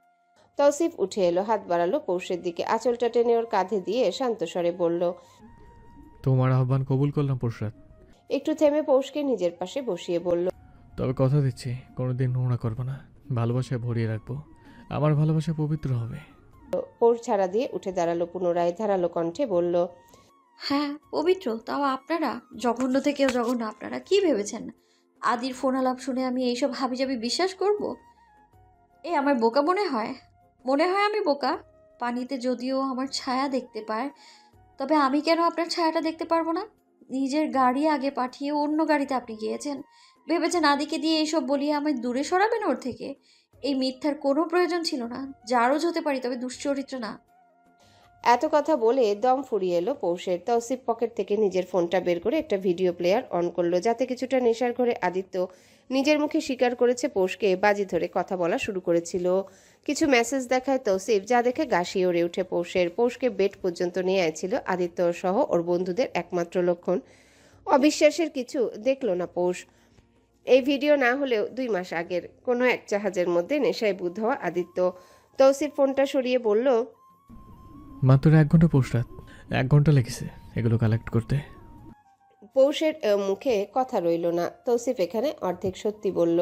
তৌসিফ উঠে এলো, হাত বাড়ালো পৌষের দিকে, আঁচলটা টেনে ওর কাঁধে দিয়ে শান্ত স্বরে বলল। তোমার আহ্বান কবুল করলাম পরশুরাত। একটু থেমে পৌষকে নিজের পাশে বসিয়ে বলল, তবে কথা দিচ্ছি কোনোদিন নোংরা করবো না, ভালোবাসায় ভরিয়ে রাখবো। আমার ভালোবাসা পবিত্র হবে। পৌষ ছাড়া দিয়ে উঠে দাঁড়ালো পুনরায়, ধারালো কণ্ঠে বলল, হ্যাঁ, পবিত্র, তাও আপনারা। জঘন্য থেকেও জঘন্য। আপনারা কি ভেবেছেন আদির ফোন আলাপ শুনে আমি এইসব হাবিজাবি বিশ্বাস করব? আমার বোকা মনে হয়? মনে হয় আমি বোকা? পানিতে যদিও আমার ছায়া দেখতে পায়, তবে আমি কেন আপনার ছায়াটা দেখতে পারবো না? নিজের গাড়ি আগে পাঠিয়ে অন্য গাড়িতে আপনি গিয়েছেন, ভেবেছেন আদিকে দিয়ে এইসব বলিয়ে আমায় দূরে সরাবেন ওর থেকে। এই মিথ্যার কোনো প্রয়োজন ছিল না। জারজ হতে পারি, তবে দুশ্চরিত্র না। এত কথা বলে দম ফুরিয়ে এলো পৌষের। তৌসিফ পকেট থেকে নিজের ফোনটা বের করে একটা ভিডিও প্লেয়ার অন করলো, যাতে কিছুটা নেশার ঘরে আদিত্য নিজের মুখে স্বীকার করেছে পৌষকে বাজি ধরে কথা বলা শুরু করেছিল। কিছু মেসেজ দেখায় তৌসিফ, যা দেখে গা শিওরে ওঠে পৌষের। পৌষকে বেড পর্যন্ত নিয়ে আইছিল আদিত্য সহ ওর বন্ধুদের একমাত্র লক্ষণ। অবিশ্বাসের কিছু দেখলো না পৌষ। এই ভিডিও না হলেও 2 মাস আগের কোনো এক জাহাজের মধ্যে নেশায় বুধ হওয়া আদিত্য। তৌসিফ ফোনটা সরিয়ে বলল, মাত্র 1 ঘন্টা পরশুরাত, 1 ঘন্টা লেগেছে এগুলো কালেক্ট করতে। পৌষের মুখে কথা রইল না। তৌসিফ এখানে অর্ধেক সত্যি বলল।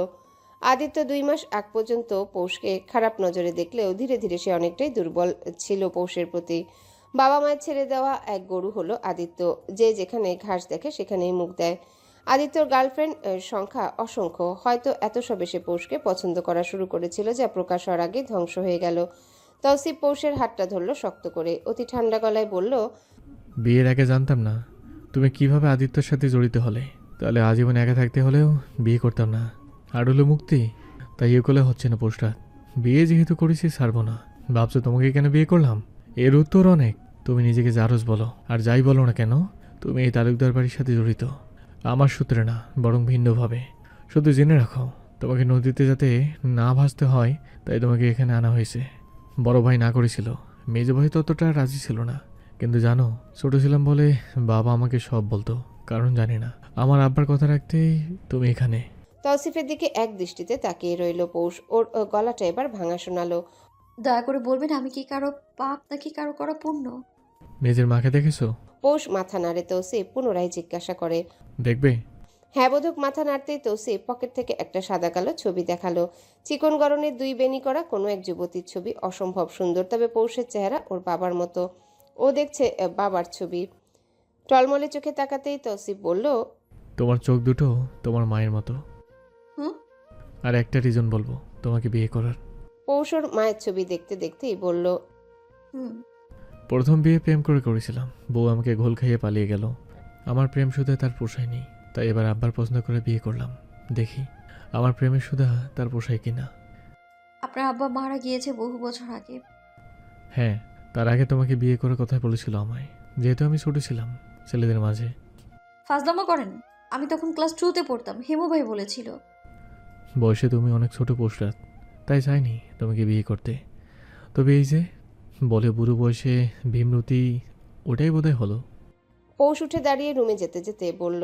আদিত্য 2 মাস আগ পর্যন্ত পৌষকে খারাপ নজরে দেখলেও ধীরে ধীরে সে অনেকটাই দুর্বল ছিল পৌষের প্রতি। বাবা মায়ের ছেড়ে দেওয়া এক গরু হলো আদিত্য, যে যেখানে ঘাস দেখে সেখানেই মুখ দেয়। আদিত্যর গার্লফ্রেন্ড সংখ্যা অসংখ্য। হয়তো এত সবে সে পৌষকে পছন্দ করা শুরু করেছিল, যা প্রকাশ হওয়ার আগে ধ্বংস হয়ে গেল। তৌসিফ পৌষের হাতটা ধরল শক্ত করে, অতি ঠান্ডা গলায় বলল, বিয়ের আগে জানতাম না তুমি কিভাবে আদিত্যর সাথে জড়িত হলে, তাহলে আজীবন একা থাকতে হলেও বিয়ে করতাম না। আর হলো মুক্তি, তাই এ করলে হচ্ছে না পরশুরাত। বিয়ে যেহেতু করেছি ছাড়বো না। ভাবছো তোমাকে কেন বিয়ে করলাম? এর উত্তর অনেক। তুমি নিজেকে জারজ বলো, আর যাই বলো না কেন, তুমি এই তালুকদার বাড়ির সাথে জড়িত। আমার সূত্রে না, বরং ভিন্নভাবে। শুধু জেনে রাখো, তোমাকে নদীতে যাতে না ভাসতে হয়, তাই তোমাকে এখানে আনা হয়েছে। বড় ভাই না করেছিল, মেজ ভাই ততটা রাজি ছিল না। কিন্তু জানো, ছোট ছিলাম বলে বাবা আমাকে সব বলতো, কারণ জানি না, আমার আব্বার কথা রাখতেই তুমি এখানে। তৌসিফের দিকে এক দৃষ্টিতে তাকিয়ে রইল পৌষ। ওর গলাটা এবার ভাঙা শোনালো। দয়া করে বলবেন আমি কি কারো পাপ নাকি কারো করা পুণ্য? নিজের মাকে দেখেছো? পৌষ মাথা নাড়ে। তৌসিফ পুনরায় জিজ্ঞাসা করে। দেখবে? হ্যাঁ বোধক মাথা নাড়তেই তৌসিফ পকেট থেকে একটা সাদা কালো ছবি দেখালো। চিকন গড়নের 2 বেনি করা কোনো এক যুবতীর ছবি, অসম্ভব সুন্দর। তবে পৌষের চেহারা ওর বাবার মতো। ও দেখছে বাবার ছবি। টলমলে চোখে তাকাতেই তৌসিফ বলল, তোমার চোখ দুটো তোমার মায়ের মতো। হুম? আর একটা রিজন বলবো তোমাকে বিয়ে করার। পৌষর মায়ের ছবি দেখতে দেখতেই বলল, হুম। প্রথম বিয়ে প্রেম করে করেছিলাম, বউ আমাকে ঘোল খাইয়ে পালিয়ে গেল। আমার প্রেম সুধা তার পোষায়নি, তাই এবার আব্বার পছন্দ করে বিয়ে করলাম। দেখি আমার প্রেমের সুধা তার পোষায় কিনা। আপনার আব্বা মারা গিয়েছে বহু বছর আগে। হ্যাঁ, তার আগে তোমাকে বিয়ে করার কথা বলেছিল আমায়, যেহেতু আমি ছোট ছিলাম ছেলেদের মাঝে। ফাজলামো করেন? আমি তখন ক্লাস 2তে পড়তাম, হেমু ভাই বলেছিল। বয়সে তুমি অনেক ছোট পোষরাত, তাই চাইনি তোমাকে বিয়ে করতে। তবে এই যে বলে বুড়ো বয়সে ভীমরতি, ওটাই বোধহয় হলো। পৌষ উঠে দাঁড়িয়ে রুমে যেতে যেতে বলল,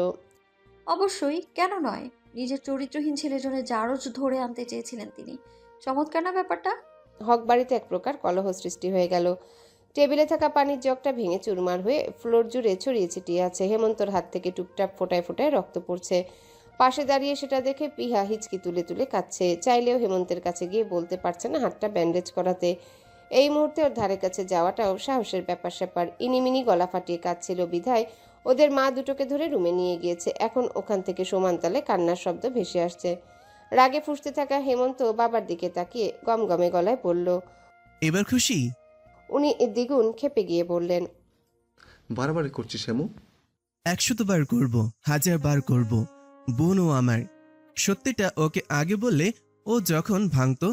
অবশ্যই, কেন নয়? নিজের চরিত্রহীন ছেলের জন্য জারজ ধরে আনতে চেয়েছিলেন তিনি। চমৎকার না ব্যাপারটা? হক বাড়িতে এক প্রকার কলহ সৃষ্টি হয়ে গেল। টেবিলে থাকা পানির জগটা ভেঙে চুরমার হয়ে ফ্লোর জুড়ে ছড়িয়ে ছিটিয়ে আছে। হেমন্তর হাত থেকে টুপটাপ ফোটায় ফোটায় রক্ত পড়ছে। পাশে দাঁড়িয়ে সেটা দেখে পিহা হিচকি তুলে তুলে কাঁদছে। চাইলেও হেমন্তের কাছে গিয়ে বলতে পারছে না হাতটা ব্যান্ডেজ করাতে। এই মুহূর্তে ওর ধারে কাছে যাওয়াটাও সাহসের ব্যাপার স্যাপার। ইনিমিনি গলা ফাটিয়ে কাঁদছিল বিধায় ওদের মা দুটোকে ধরে রুমে নিয়ে গিয়েছে। এখন ওখান থেকে সমানতালে কান্নার শব্দ ভেসে আসছে। রাগে ফুঁসতে থাকা হেমন্ত বাবার দিকে তাকিয়ে গমগমে গলায় বলল। এবার খুশি? উনি দ্বিগুণ ক্ষেপে গিয়ে বললেন, বারবার করছিস হেমু। 100 বার করব, 1000 বার করব। বোন ও আমার। সত্যিটা ওকে আগে বললে ও যখন ভাঙতো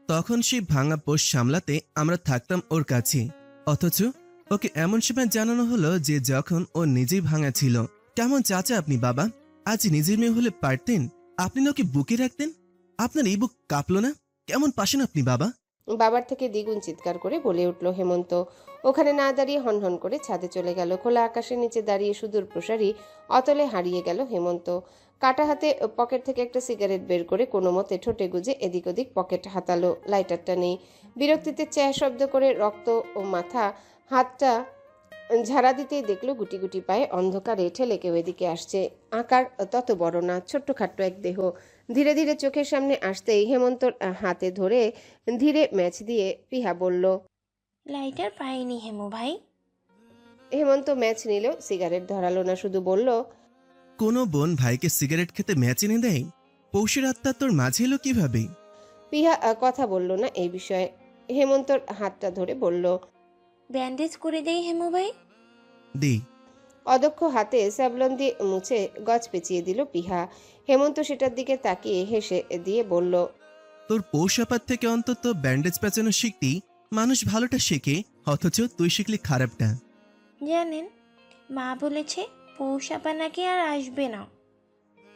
তখন সেই ভাঙা পোষ সামলাতে আমরা থাকতাম ওর কাছে। অথচ ওকে এমন সময় জানানো হলো যে যখন ও নিজেই ভাঙা ছিল। কেমন চাচা আপনি বাবা? আজ নিজের মেয়ে হলে পারতেন, আপনি না ওকে বুকে রাখতেন। আপনার এই বুক কাঁপলো না? কেমন পাশেন আপনি বাবা? বাবার থেকে দ্বিগুণ চিৎকার করে বলে উঠল হেমন্ত। ওখানে না দাঁড়িয়ে হনহন করে ছাদে চলে গেল। খোলা আকাশের নিচে দাঁড়িয়ে সুদূর প্রসারী অতলে হারিয়ে গেল হেমন্ত। কাটা হাতে পকেট থেকে একটা সিগারেট বের করে কোনো মতে ঠোঁটে গুজে এদিক ওদিক পকেট হাতালো। লাইটারটা নেই। বিরক্তিতে চ্যাঁ শব্দ করে রক্ত ও মাথা হাতটা ঝাড়া দিতেই দেখলো গুটি গুটি পায়ে অন্ধকারে ঠেলে কেউ এদিকে আসছে। আকার তত বড় না, ছোট্টখাট্ট এক দেহ। ধীরে ধীরে চোখের সামনে আসতেই হেমন্তর হাতে ধরে ধীরে ম্যাচ দিয়ে পিহা বলল, লাইটার পাইনি হেমু ভাই। হেমন্ত ম্যাচ নিলেও সিগারেট ধরালো না, শুধু বলল, কোনো বোন ভাইকে সিগারেট খেতে ম্যাচ এনে দেয়? পৌষের আত্মা তোর মাঝে এলো কিভাবে? পিহা কথা বলল না এই বিষয়ে। হেমন্তর হাতটা ধরে বলল, ব্যান্ডেজ করে দেই হেমু ভাই। দে। অদক্ষ হাতে স্যাভলন দিয়ে মুছে গজ পেঁচিয়ে দিল পিহা। হেমন্ত সেটার দিকে তাকিয়ে হেসে দিয়ে বলল, তোর পৌষ আপাত থেকে অন্তত ব্যান্ডেজ পেঁচানো শিখতি, মানুষ ভালোটা শেখে, অথচ তুই শিখলি খারাপটা। জানেন, মা বলেছে পৌষাপা নাকি আর আসবে না।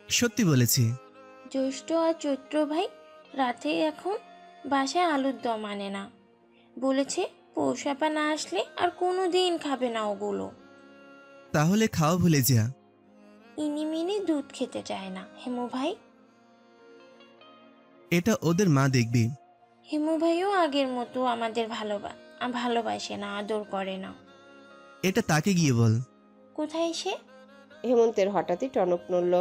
সত্যি বলেছি। জ্যৈষ্ঠ আর চৈত্র ভাই রাতে এখন বাসায় আলুর দম আনে না। বলেছে পৌষাপা না আসলে আর কোনো দিন খাবে না ওগুলো। তাহলে খাওয়া ভুলে যা। ইনিমিনি দুধ খেতে চায় না হেমু ভাই। এটা ওদের মা দেখবি। হেমু ভাইও আগের মতো আমাদের ভালোবাসে না, আদর করে না। এটা তাকে গিয়ে বল। কোথায় সে? হেমন্তের হঠাৎই টনক নড়ল।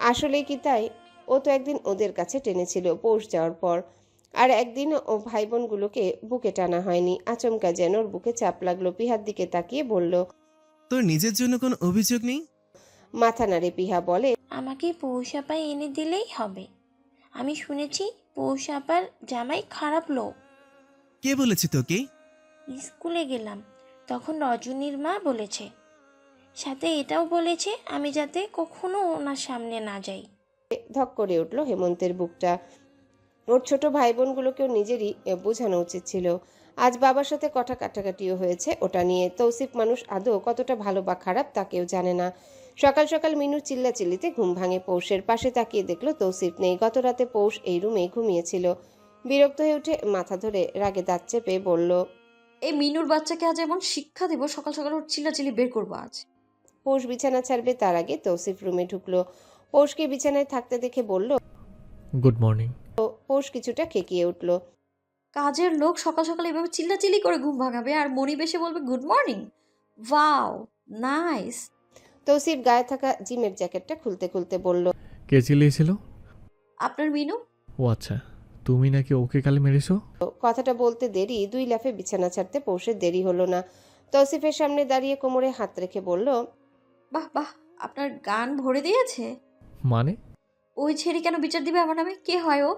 আসলে কি তাই? ও তো একদিন ওদের কাছে টেনেছিল পৌষ যাওয়ার পর, আর একদিন ও ভাই বোনগুলোকে বুকে টানা হয়নি। আচমকা যেন ওর বুকে চাপ লাগলো। পিহার দিকে তাকিয়ে বলল, তোর নিজের জন্য কোনো অভিযোগ নেই? মাথা নাড়ে পিহা বলে, আমাকে পৌষাপা এনে দিলেই হবে। আমি শুনেছি পৌষাপার জামাই খারাপ লোক। কে বলেছে তোকে? স্কুলে গেলাম তখন রজনীর মা বলেছে, সাথে এটাও বলেছে আমি যাতে কখনো ওনার সামনে না যাই। ধক করে উঠল হেমন্তের বুকটা। ওর ছোট ভাই বোনগুলোকেও নিজেরই বোঝানো উচিত ছিল। আজ বাবার সাথে কথা কাটাকাটিও হয়েছে ওটা নিয়ে। তৌসিফ মানুষ আদৌ কতটা ভালো বা খারাপ তা কেউ জানে না। সকাল সকাল মিনুর চিল্লাচিল্লিতে ঘুম ভাঙে পৌষের। পাশে তাকিয়ে দেখলো তৌসিফ নেই। গত রাতে পৌষ এই রুমেই ঘুমিয়েছিল। বিরক্ত হয়ে উঠে মাথা ধরে রাগে দাঁত চেপে বলল, এই মিনুর বাচ্চাকে আজ এমন শিক্ষা দেব, সকাল সকাল ওর চিল্লাচিল্লি বের করবো আজ। পৌষ বিছানা ছাড়বে তার আগে তৌসিফ রুমে ঢুকলো। পৌষকে বিছানায় থাকতে দেখে বলল। Good morning. পৌষ কিছুটা খেকিয়ে উঠল। কাজের লোক সকাল সকাল এভাবে চিল্লাচিল্লি করে ঘুম ভাঙাবে আর মনিব এসে বলবে good morning? Wow, nice. Tausif গায়ে থাকা জিমের জ্যাকেটটা খুলতে খুলতে বলল, কে চিল্লিয়েছিল? আপনার মিনু। ও আচ্ছা, তুমি নাকি ওকে কালে মেরেছো? কথাটা বলতে দেরি 2 লাফে বিছানা ছাড়তে পৌষের দেরি হলো না। তৌসিফের সামনে দাঁড়িয়ে কোমরে হাত রেখে বলল, বাহ বাহ, আপনার গান ভরে দিয়েছে। মানে? ওই ছেড়ে কেন বিচার দিবে আমার নামে? কে হয় ও?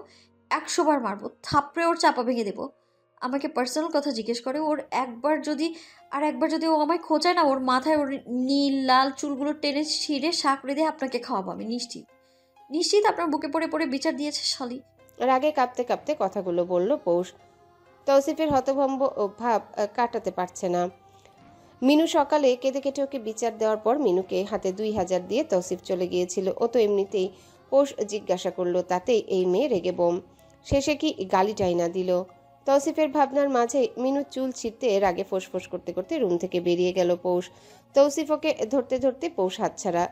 100 বার মারবো, থাপড়ে ওর চাপা ভেঙে দেবো। আমাকে পার্সোনাল কথা জিজ্ঞেস করে, ওর একবার যদি ও আমায় খোঁচায় না, ওর মাথায় ওর নীল লাল চুলগুলো টেনে ছিঁড়ে শাকড়ে দিয়ে আপনাকে খাওয়াবো আমি নিশ্চিত আপনার বুকে পড়ে পড়ে বিচার দিয়েছে শালি। রাগে কাঁপতে কাঁপতে কথাগুলো বলল পৌষ। তৌসিফের হতভম্ব ভাব কাটাতে পারছে না। মিনু সকালে কেঁদে কেটে ওকে বিচার দেওয়ার পর মিনুকে হাতে 2000 দিয়ে তৌসিফ চলে গিয়েছিল। ও তো এমনিতেই। পৌষ জিজ্ঞাসা করলো, তাতেই এই মেয়ে রেগে বোম। শেষে কি গালিটাই না দিল। তৌসিফের ভাবনার মাঝে মিনু চুল ছিঁড়তে রাগে ফোঁস করতে করতে রুম থেকে বেরিয়ে গেল পৌষ। তৌসিফ ওকে ধরতে ধরতে পৌষ হাতছাড়া।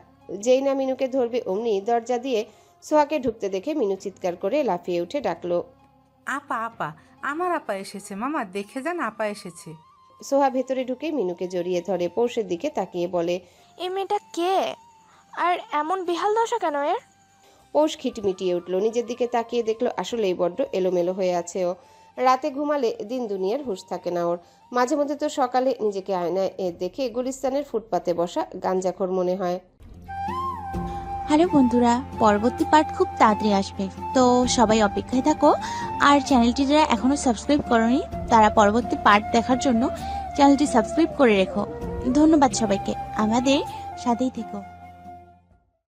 যেই না মিনুকে ধরবে অমনি দরজা দিয়ে সোহাকে ঢুকতে দেখে মিনু চিৎকার করে লাফিয়ে উঠে ডাকলো, আপা আপা, আমার আপা এসেছে, মামা দেখে যান আপা এসেছে। সোহা ভেতরে ঢুকে মিনুকে জড়িয়ে ধরে পৌষের দিকে তাকিয়ে বলে, এই মেয়েটা কে আর এমন বেহাল দশা কেন এর? পৌষ খিটমিটিয়ে উঠল। নিজের দিকে তাকিয়ে দেখলো আসলেই বড্ড এলোমেলো হয়ে আছে ও। রাতে ঘুমালে দিন দুনিয়ার হুঁশ থাকে না ওর। মাঝে মধ্যে তো সকালে নিজেকে আয়নায় দেখে গুলিস্তানের ফুটপাতে বসা গাঞ্জাখোর মনে হয়। হ্যালো বন্ধুরা, পরবর্তী পার্ট খুব তাড়াতাড়ি আসবে, তো সবাই অপেক্ষায় থাকো। আর চ্যানেলটি যারা এখনো সাবস্ক্রাইব করোনি তারা পরবর্তী পার্ট দেখার জন্য চ্যানেলটি সাবস্ক্রাইব করে রেখো। ধন্যবাদ সবাইকে, আমাদের সাথেই থেকো।